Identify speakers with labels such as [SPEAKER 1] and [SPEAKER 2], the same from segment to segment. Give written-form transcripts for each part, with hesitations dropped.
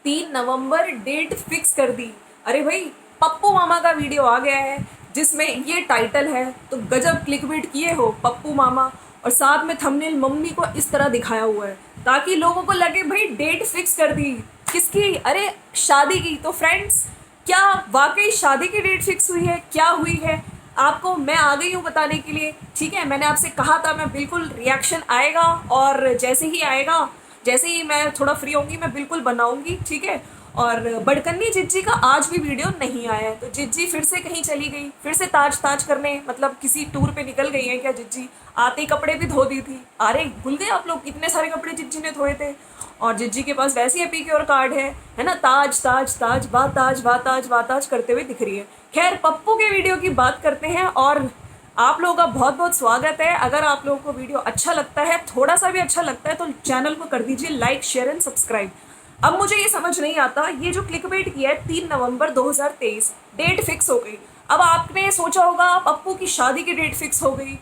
[SPEAKER 1] 3 नवंबर date fix कर दी। अरे भाई, पप्पू मामा का वीडियो आ गया है जिसमें ये टाइटल है, तो गजब क्लिकबेट किए हो पप्पू मामा। और साथ में थंबनेल मम्मी को इस तरह दिखाया हुआ है ताकि लोगों को लगे भाई डेट फिक्स कर दी। किसकी? अरे शादी की। तो फ्रेंड्स, क्या वाकई शादी की डेट फिक्स हुई है? क्या हुई है? आपको मैं आ गई हूँ बताने के लिए। ठीक है, मैंने आपसे कहा था मैं बिल्कुल रिएक्शन आएगा, और जैसे ही आएगा, जैसे ही मैं थोड़ा फ्री होंगी मैं बिल्कुल बनाऊंगी। ठीक है। और बड़कन्नी जिज्जी का आज भी वीडियो नहीं आया है, तो जिज्जी फिर से कहीं चली गई, फिर से ताज ताज करने, मतलब किसी टूर पे निकल गई है क्या जिज्जी? आते ही कपड़े भी धो दी थी। अरे भूल गए आप लोग, इतने सारे कपड़े जिज्जी ने धोए थे। और जिज्जी के पास वैसे ही पीके और कार्ड है ना, ताज ताज ताज बा ताज बा ताज बा ताज करते हुए दिख रही है। खैर, पप्पू के वीडियो की बात करते हैं, और आप लोगों का बहुत बहुत स्वागत है। अगर आप लोगों को वीडियो अच्छा लगता है, थोड़ा सा भी अच्छा लगता है, तो चैनल को कर दीजिए लाइक, शेयर एंड सब्सक्राइब। अब मुझे ये समझ नहीं आता, ये जो क्लिकबेट किया है 3 नवंबर 2023 डेट फिक्स हो गई। अब आपने सोचा होगा पप्पू की शादी की डेट फिक्स हो गई।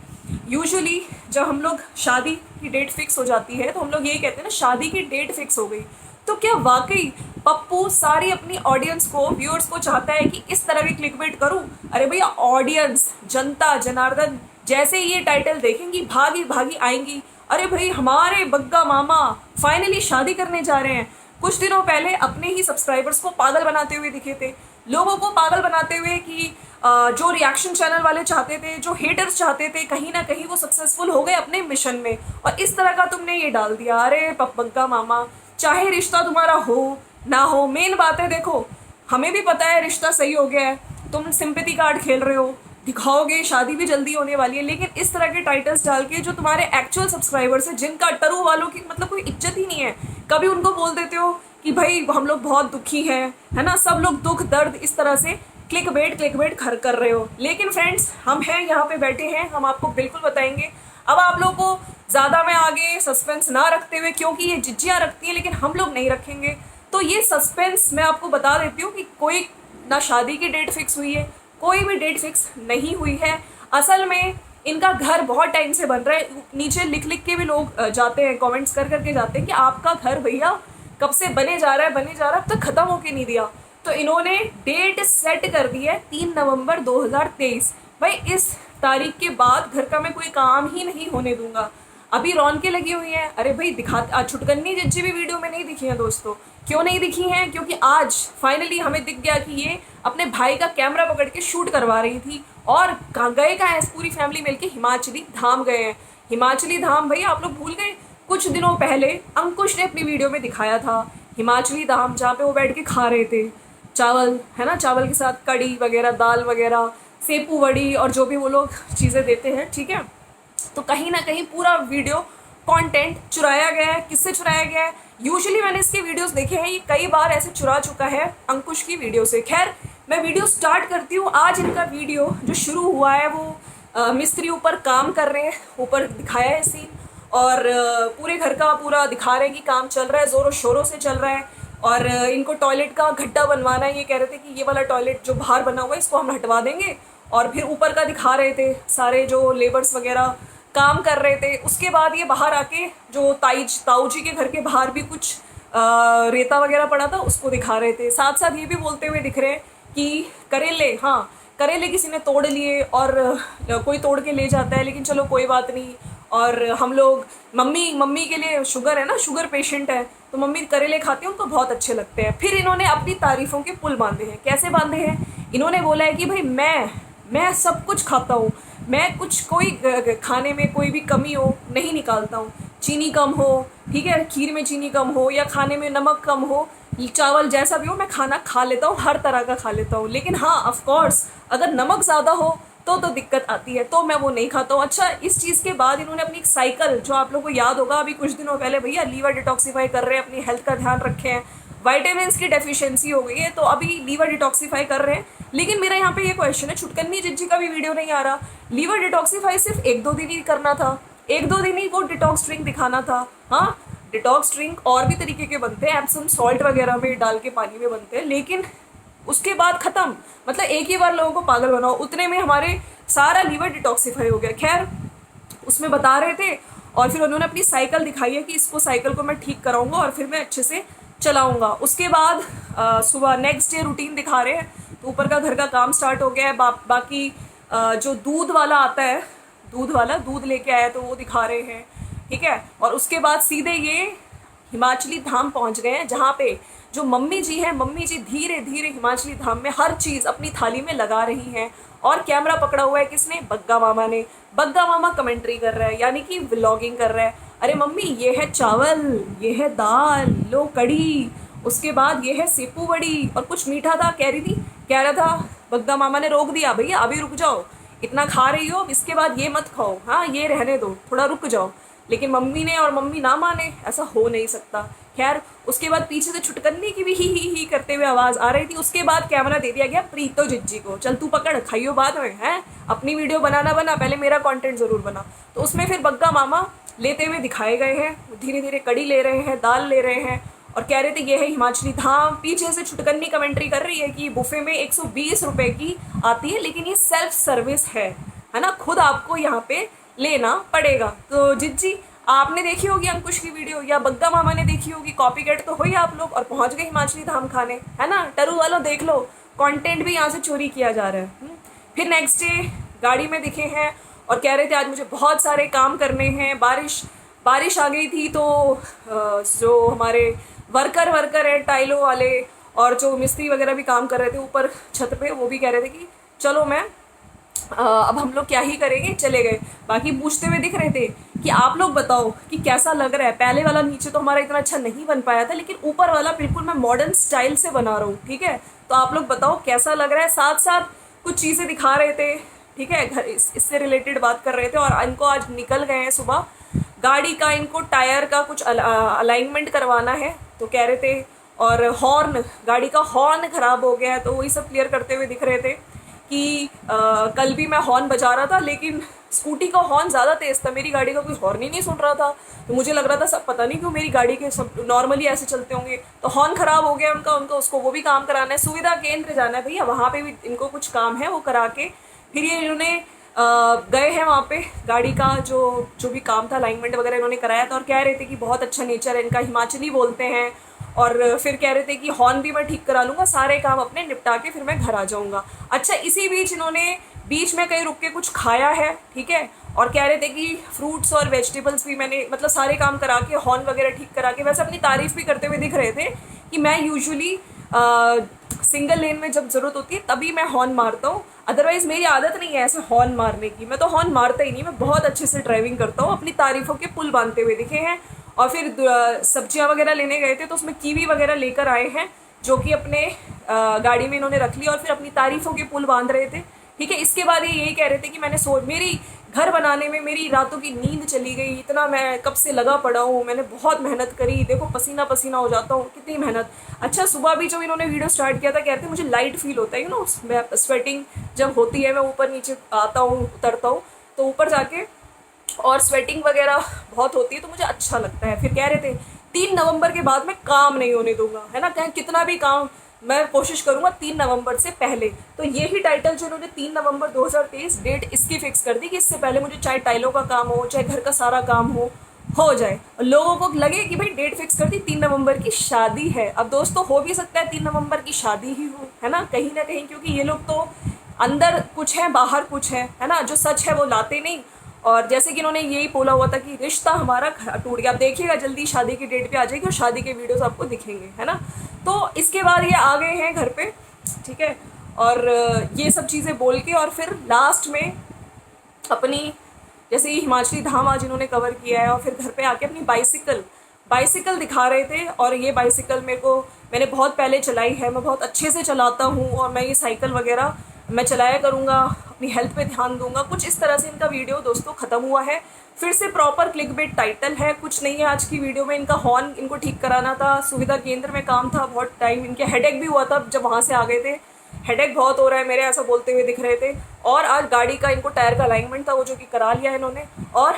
[SPEAKER 1] यूजुअली जब हम लोग शादी की डेट फिक्स हो जाती है तो हम लोग यही कहते हैं ना, शादी की डेट फिक्स हो गई। तो क्या वाकई पप्पू सारी अपनी ऑडियंस को, व्यूअर्स को चाहता है कि इस तरह की क्लिकबेट करूं? अरे भैया, ऑडियंस, जनता जनार्दन जैसे ही ये टाइटल देखेंगी भागी भागी आएंगी। अरे भाई, हमारे बग्गा मामा फाइनली शादी करने जा रहे हैं। कुछ दिनों पहले अपने ही सब्सक्राइबर्स को पागल बनाते हुए दिखे थे, लोगों को पागल बनाते हुए कि जो रिएक्शन चैनल वाले चाहते थे, जो हेटर्स चाहते थे, कहीं ना कहीं वो सक्सेसफुल हो गए अपने मिशन में, और इस तरह का तुमने ये डाल दिया। अरे बग्गा मामा, चाहे रिश्ता तुम्हारा हो ना हो, मेन बात है देखो, हमें भी पता है रिश्ता सही हो गया है, तुम सिंपैथी कार्ड खेल रहे हो, दिखाओगे शादी भी जल्दी होने वाली है, लेकिन इस तरह के टाइटल्स डाल के जो तुम्हारे एक्चुअल सब्सक्राइबर्स हैं, जिनका टरू वालों की मतलब कोई इज्जत ही नहीं है, कभी उनको बोल देते हो कि भाई हम लोग बहुत दुखी हैं, है ना, सब लोग दुख दर्द, इस तरह से क्लिकबेट कर रहे हो। लेकिन फ्रेंड्स, हम हैं यहाँ पे बैठे हैं, हम आपको बिल्कुल बताएंगे। अब आप लोगों को ज़्यादा मैं आगे सस्पेंस ना रखते हुए, क्योंकि ये जिज्जियाँ रखती हैं लेकिन हम लोग नहीं रखेंगे, तो ये सस्पेंस मैं आपको बता देती हूँ कि कोई ना शादी की डेट फिक्स हुई है, कोई भी डेट फिक्स नहीं हुई है। असल में इनका घर बहुत टाइम से बन रहा है। नीचे लिख लिख के भी लोग जाते हैं, कमेंट्स कर करके जाते हैं कि आपका घर भैया कब से बने जा रहा है, बने जा रहा है, अब तक खत्म होके नहीं दिया। तो इन्होंने डेट सेट कर दी है 3 नवंबर 2023। भाई, इस तारीख के बाद घर का मैं कोई काम ही नहीं होने दूंगा। अभी रौनकें लगी हुई हैं। अरे भाई, दिखा छुटकन्नी जिज्जी भी वीडियो में नहीं दिखी हैं दोस्तों। क्यों नहीं दिखी हैं? क्योंकि आज फाइनली हमें दिख गया कि ये अपने भाई का कैमरा पकड़ के शूट करवा रही थी। और गए कहाँ है? पूरी फैमिली मिलके हिमाचली धाम गए हैं। हिमाचली धाम भैया आप लोग भूल गए? कुछ दिनों पहले अंकुश ने अपनी वीडियो में दिखाया था हिमाचली धाम, जहाँ पे वो बैठ के खा रहे थे चावल, है ना, चावल के साथ कड़ी वगैरह, दाल वगैरह, सेपू वड़ी और जो भी वो लोग चीज़ें देते हैं। ठीक है, तो कहीं ना कहीं पूरा वीडियो कंटेंट चुराया गया है। किससे चुराया गया है? यूजुअली मैंने इसके वीडियोस देखे हैं, ये कई बार ऐसे चुरा चुका है अंकुश की वीडियो से। खैर, मैं वीडियो स्टार्ट करती हूँ। आज इनका वीडियो जो शुरू हुआ है वो मिस्त्री ऊपर काम कर रहे हैं, ऊपर दिखाया है सीन, और पूरे घर का पूरा दिखा रहे हैं कि काम चल रहा है, ज़ोरों शोरों से चल रहा है। और इनको टॉयलेट का गड्ढा बनवाना है। ये कह रहे थे कि ये वाला टॉयलेट जो बाहर बना हुआ है इसको हम हटवा देंगे, और फिर ऊपर का दिखा रहे थे, सारे जो लेबर्स वगैरह काम कर रहे थे। उसके बाद ये बाहर आके जो ताऊ जी के घर के बाहर भी कुछ रेता वगैरह पड़ा था उसको दिखा रहे थे। साथ साथ ये भी बोलते हुए दिख रहे हैं कि करेले, हाँ करेले किसी ने तोड़ लिए, और कोई तोड़ के ले जाता है, लेकिन चलो कोई बात नहीं। और हम लोग मम्मी के लिए शुगर है ना, शुगर पेशेंट है, तो मम्मी करेले खाती हैं, उनको बहुत अच्छे लगते हैं। फिर इन्होंने अपनी तारीफों के पुल बांधे हैं। कैसे बांधे हैं? इन्होंने बोला है कि भाई मैं सब कुछ खाता हूँ, मैं कुछ कोई खाने में कोई भी कमी हो नहीं निकालता हूँ। चीनी कम हो, ठीक है, खीर में चीनी कम हो या खाने में नमक कम हो, चावल जैसा भी हो, मैं खाना खा लेता हूँ, हर तरह का खा लेता हूँ। लेकिन हाँ, ऑफ कोर्स अगर नमक ज़्यादा हो तो दिक्कत आती है, तो मैं वो नहीं खाता हूँ। अच्छा, इस चीज़ के बाद इन्होंने अपनी एक साइकिल, जो आप लोगों को याद होगा अभी कुछ दिनों पहले भैया लीवर डिटॉक्सीफाई कर रहे हैं, अपनी हेल्थ का ध्यान रखे हैं, वाइटामिन की डेफिशिएंसी हो गई है, तो अभी लीवर डिटॉक्सीफाई कर रहे हैं। लेकिन मेरा यहाँ पे ये क्वेश्चन है, छुटकन्नी जिज्जी का भी वीडियो नहीं आ रहा। लीवर डिटॉक्सीफाई सिर्फ 1-2 दिन ही करना था, 1-2 दिन ही वो डिटॉक्स ड्रिंक दिखाना था। हाँ, डिटॉक्स ड्रिंक और भी तरीके के बनते हैं, एप्सम सॉल्ट वगैरह में डाल के पानी में बनते हैं, लेकिन उसके बाद खत्म। मतलब एक ही बार लोगों को पागल बनाओ, उतने में हमारे सारा लीवर डिटॉक्सीफाई हो गया। खैर, उसमें बता रहे थे, और फिर उन्होंने अपनी साइकिल दिखाई है कि इसको, साइकिल को मैं ठीक कराऊंगा और फिर मैं अच्छे से चलाऊंगा। उसके बाद सुबह नेक्स्ट डे रूटीन दिखा रहे हैं, तो ऊपर का घर का काम स्टार्ट हो गया है। बाकी जो दूध वाला आता है, दूध वाला दूध लेके आया तो वो दिखा रहे हैं, ठीक है। और उसके बाद सीधे ये हिमाचली धाम पहुंच गए हैं, जहाँ पे जो मम्मी जी हैं, मम्मी जी धीरे धीरे हिमाचली धाम में हर चीज़ अपनी थाली में लगा रही हैं। और कैमरा पकड़ा हुआ है किसने? बग्गा मामा ने। बग्गा मामा कमेंट्री कर रहा है, यानी कि व्लॉगिंग कर रहा है। अरे मम्मी, ये है चावल, ये है दाल, लो कड़ी, उसके बाद ये है सेपू बड़ी, और कुछ मीठा था, कह रहा था। बग्गा मामा ने रोक दिया, भैया अभी रुक जाओ, इतना खा रही हो, इसके बाद ये मत खाओ, हाँ ये रहने दो, थोड़ा रुक जाओ। लेकिन मम्मी ने, और मम्मी ना माने, ऐसा हो नहीं सकता। खैर, उसके बाद पीछे से छुटकन्नी की भी ही करते हुए आवाज़ आ रही थी। उसके बाद कैमरा दे दिया गया प्रीतो जिज्जी को, चल तू पकड़, खाइयो बाद में, है अपनी वीडियो बनाना बना, पहले मेरा कंटेंट ज़रूर बना। तो उसमें फिर बग्गा मामा लेते हुए दिखाए गए हैं, धीरे धीरे कड़ी ले रहे हैं, दाल ले रहे हैं, और कह रहे थे ये है हिमाचली धाम। पीछे से छुटकन्नी कमेंट्री कर रही है कि बुफे में 120 रुपए की आती है, लेकिन ये सेल्फ सर्विस है ना, खुद आपको यहाँ पे लेना पड़ेगा। तो जिज्जी, आपने देखी होगी अंकुश की वीडियो, या बग्गा मामा ने देखी होगी, कॉपीकैट तो हो ही आप लोग, और पहुंच गए हिमाचली धाम खाने, है ना। टरू वालों देख लो, कंटेंट भी यहाँ से चोरी किया जा रहा है। फिर नेक्स्ट डे गाड़ी में दिखे हैं और कह रहे थे आज मुझे बहुत सारे काम करने हैं। बारिश आ गई थी, तो जो हमारे वर्कर है टाइलों वाले, और जो मिस्त्री वगैरह भी काम कर रहे थे ऊपर छत पे, वो भी कह रहे थे कि चलो मैं अब हम लोग क्या ही करेंगे, चले गए। बाकी पूछते हुए दिख रहे थे कि आप लोग बताओ कि कैसा लग रहा है। पहले वाला नीचे तो हमारा इतना अच्छा नहीं बन पाया था, लेकिन ऊपर वाला बिल्कुल मैं मॉडर्न स्टाइल से बना रहा हूँ, ठीक है। तो आप लोग बताओ कैसा लग रहा है। साथ साथ कुछ चीज़ें दिखा रहे थे, ठीक है, घर इससे रिलेटेड बात कर रहे थे। और इनको आज निकल गए हैं सुबह, गाड़ी का इनको टायर का कुछ अलाइनमेंट करवाना है, तो कह रहे थे। और हॉर्न, गाड़ी का हॉर्न ख़राब हो गया है, तो वही सब क्लियर करते हुए दिख रहे थे कि कल भी मैं हॉर्न बजा रहा था, लेकिन स्कूटी का हॉर्न ज़्यादा तेज़ था, मेरी गाड़ी का कोई हॉर्न ही नहीं सुन रहा था। तो मुझे लग रहा था सब, पता नहीं क्यों मेरी गाड़ी के सब नॉर्मली ऐसे चलते होंगे। तो हॉर्न ख़राब हो गया उनका उसको वो भी काम कराना है। सुविधा केंद्र जाना है भैया, वहाँ पे भी इनको कुछ काम है, वो करा के फिर ये इन्होंने गए हैं वहाँ पे। गाड़ी का जो भी काम था, अलाइनमेंट वगैरह इन्होंने कराया था, और कह रहे थे कि बहुत अच्छा नेचर है इनका, हिमाचली बोलते हैं। और फिर कह रहे थे कि हॉर्न भी मैं ठीक करा लूँगा, सारे काम अपने निपटा के फिर मैं घर आ जाऊँगा। अच्छा, इसी बीच इन्होंने बीच में कहीं रुक के कुछ खाया है, ठीक है। और कह रहे थे कि फ्रूट्स और वेजिटेबल्स भी मैंने, मतलब सारे काम करा के, हॉर्न वगैरह ठीक करा के, वैसे अपनी तारीफ़ भी करते हुए दिख रहे थे कि मैं यूजुअली सिंगल लेन में जब ज़रूरत होती है तभी मैं हॉर्न मारता हूँ, अदरवाइज़ मेरी आदत नहीं है ऐसे हॉर्न मारने की। मैं तो हॉर्न मारता ही नहीं, मैं बहुत अच्छे से ड्राइविंग करता हूँ। अपनी तारीफ़ों के पुल बांधते हुए दिखे हैं। और फिर सब्जियां वगैरह लेने गए थे, तो उसमें कीवी वगैरह लेकर आए हैं, जो कि अपने गाड़ी में इन्होंने रख लिया, और फिर अपनी तारीफ़ों के पुल बांध रहे थे, ठीक है। इसके बाद ये यही कह रहे थे कि मेरी घर बनाने में मेरी रातों की नींद चली गई, इतना मैं कब से लगा पड़ा हूँ, मैंने बहुत मेहनत करी, देखो पसीना पसीना हो जाता हूँ, कितनी मेहनत। अच्छा, सुबह भी जब इन्होंने वीडियो स्टार्ट किया था, कहते मुझे लाइट फील होता है, स्वेटिंग जब होती है, मैं ऊपर नीचे आता हूँ, उतरता हूँ, तो ऊपर जाके और स्वेटिंग वगैरह बहुत होती है, तो मुझे अच्छा लगता है। फिर कह रहे थे 3 नवंबर के बाद मैं काम नहीं होने दूंगा, है ना, चाहे कितना भी काम, मैं कोशिश करूंगा 3 नवंबर से पहले। तो यही टाइटल जो उन्होंने 3 नवंबर 2023 डेट इसकी फिक्स कर दी कि इससे पहले मुझे चाहे टाइलों का काम हो, चाहे घर का सारा काम हो जाए। और लोगों को लगे कि भाई डेट फिक्स कर दी, 3 नवंबर की शादी है। अब दोस्तों, हो भी सकता है 3 नवंबर की शादी ही हो, है ना कहीं, क्योंकि ये लोग तो अंदर कुछ है बाहर कुछ है ना, जो सच है वो लाते नहीं। और जैसे कि इन्होंने यही बोला हुआ था कि रिश्ता हमारा टूट गया। आप देखिएगा जल्दी शादी की डेट पे आ जाएगी और शादी के वीडियोस आपको दिखेंगे, है ना। तो इसके बाद ये आ गए हैं घर पे, ठीक है। और ये सब चीज़ें बोल के, और फिर लास्ट में अपनी, जैसे ये हिमाचली धाम आज इन्होंने कवर किया है, और फिर घर पे आके अपनी बाइसिकल दिखा रहे थे। और ये बाइसिकल मैंने बहुत पहले चलाई है, मैं बहुत अच्छे से चलाता हूँ, और मैं ये साइकिल वगैरह मैं चलाया करूँगा, अपनी हेल्थ पे ध्यान दूंगा। कुछ इस तरह से इनका वीडियो दोस्तों ख़त्म हुआ है। फिर से प्रॉपर क्लिकबेट टाइटल है, कुछ नहीं है आज की वीडियो में। इनका हॉर्न इनको ठीक कराना था, सुविधा केंद्र में काम था, बहुत टाइम, इनके हेडेक भी हुआ था जब वहाँ से आ गए थे, हेडेक बहुत हो रहा है मेरे, ऐसा बोलते हुए दिख रहे थे। और आज गाड़ी का इनको टायर का अलाइनमेंट था, वो जो कि करा लिया है इन्होंने, और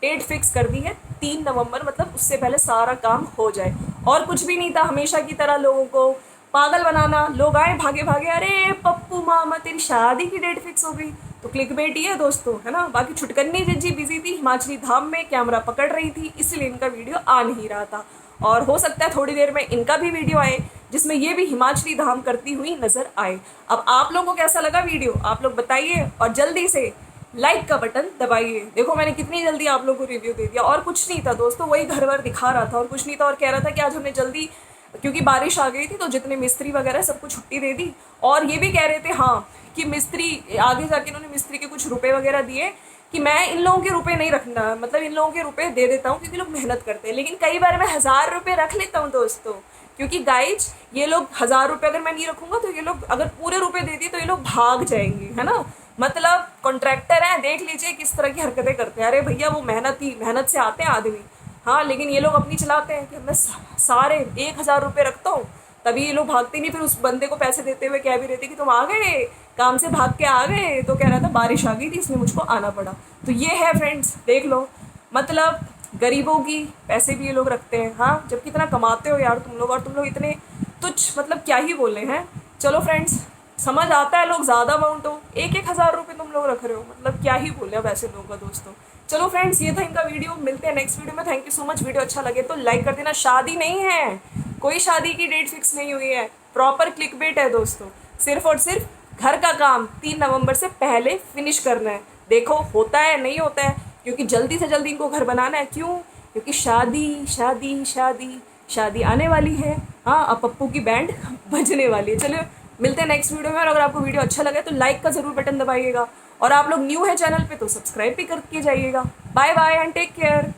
[SPEAKER 1] डेट फिक्स कर दी है 3 नवंबर, मतलब उससे पहले सारा काम हो जाए। और कुछ भी नहीं था, हमेशा की तरह लोगों को पागल बनाना। लोग आए भागे भागे, अरे पप्पू मामा तेरी शादी की डेट फिक्स हो गई। तो क्लिकबेट ही है दोस्तों, है ना। बाकी छुटकन्नी जिज्जी बिजी थी, हिमाचली धाम में कैमरा पकड़ रही थी, इसलिए इनका वीडियो आ नहीं रहा था। और हो सकता है थोड़ी देर में इनका भी वीडियो आए जिसमें ये भी हिमाचली धाम करती हुई नजर आए। अब आप लोगों को कैसा लगा वीडियो आप लोग बताइए, और जल्दी से लाइक का बटन दबाइए। देखो मैंने कितनी जल्दी आप लोगों को रिव्यू दे दिया, और कुछ नहीं था दोस्तों, वही घर वर दिखा रहा था और कुछ नहीं था, और कह रहा था कि आज हमने जल्दी, क्योंकि बारिश आ गई थी तो जितने मिस्त्री वगैरह सबको छुट्टी दे दी। और ये भी कह रहे थे हाँ कि मिस्त्री आगे जाके इन्होंने मिस्त्री के कुछ रुपए वगैरह दिए कि मैं इन लोगों के रुपए नहीं रखना, मतलब इन लोगों के रुपए दे देता हूँ क्योंकि लोग मेहनत करते हैं, लेकिन कई बार मैं 1000 रुपये रख लेता हूँ दोस्तों, क्योंकि गाइज ये लोग 1000 रुपये अगर मैं नहीं रखूंगा तो ये लोग अगर पूरे रुपए दे दिए तो ये लोग भाग जाएंगे, है ना। मतलब कॉन्ट्रैक्टर है, देख लीजिए किस तरह की हरकतें करते हैं। अरे भैया वो मेहनत से आते हैं आदमी, हाँ, लेकिन ये लोग अपनी चलाते हैं कि मैं सारे 1000 रुपये रखता हूँ, तभी ये लोग भागते नहीं। फिर उस बंदे को पैसे देते हुए कह भी रहे थे कि तुम आ गए काम से भाग के आ गए, तो कह रहा था बारिश आ गई थी इसलिए मुझको आना पड़ा। तो ये है फ्रेंड्स, देख लो, मतलब गरीबों की पैसे भी ये लोग रखते हैं, हाँ, जब कितना कमाते हो यार तुम लोग, और तुम लोग इतने तुच्छ, मतलब क्या ही बोले हैं। चलो फ्रेंड्स, समझ आता है लोग ज़्यादा अमाउंट हो, 1000 रुपये तुम लोग रख रहे हो, मतलब क्या ही बोले अब ऐसे लोगों का दोस्तों। चलो फ्रेंड्स, ये था इनका वीडियो, मिलते हैं नेक्स्ट वीडियो में। Thank you so much. Video अच्छा लगे तो लाइक कर देना। शादी नहीं है, कोई शादी की डेट फिक्स नहीं हुई है, प्रॉपर क्लिकबेट है दोस्तों। सिर्फ और सिर्फ घर का काम 3 नवंबर से पहले फिनिश करना है। देखो होता है नहीं होता है, क्योंकि जल्दी से जल्दी इनको घर बनाना है। क्यों? क्योंकि शादी शादी शादी शादी आने वाली है। हाँ, अब पप्पू की बैंड बजने वाली है। चलो मिलते हैं नेक्स्ट वीडियो में, और अगर आपको वीडियो अच्छा लगे तो लाइक का ज़रूर बटन दबाइएगा, और आप लोग न्यू है चैनल पे तो सब्सक्राइब भी करके जाइएगा। Bye bye and take care.